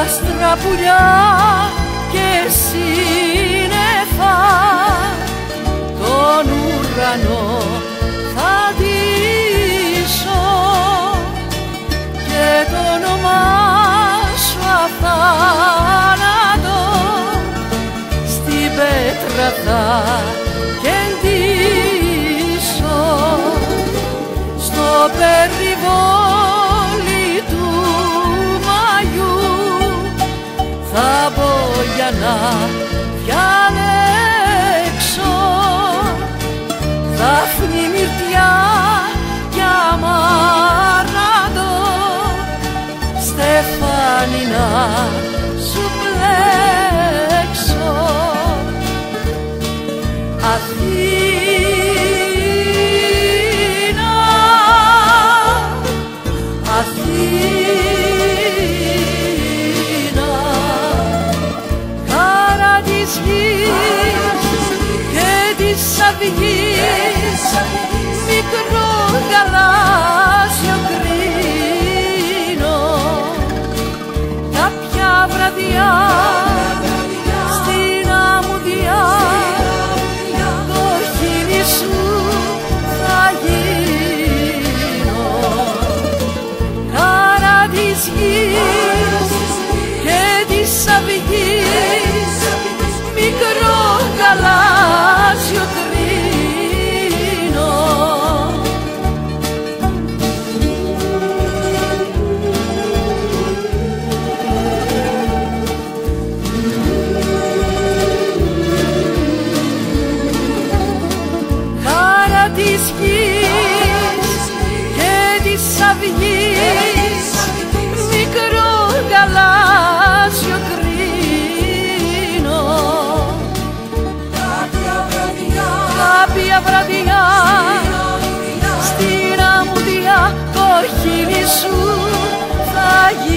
άστρα πουλιά και σύννεφα, τον ουρανό θα ντύσω και το όνομά σου αθάνατο στην πέτρα θα κεντήσω. Στο περιβόλι του Μαγιού θα μπω για να διαλέξω δάφνη, μυρτιά κι αμάρνατο στεφάνι να σου πλέξω. Αθήνα, Αθήνα, χαρά της γης και της αυγής, μικρό γαλάζιο κρίνο. Κάποια βραδιά στην αμμουδιά το χείλη σου θα γίνω. Χαρά της γης και της αυγής, μικρό γαλάζιο κρίνο. Χαρά της γης και της αυγής, μικρό γαλάζιο κρίνο. Κάποια βραδιά στην αμμουδιά το χείλη σου θα γίνει.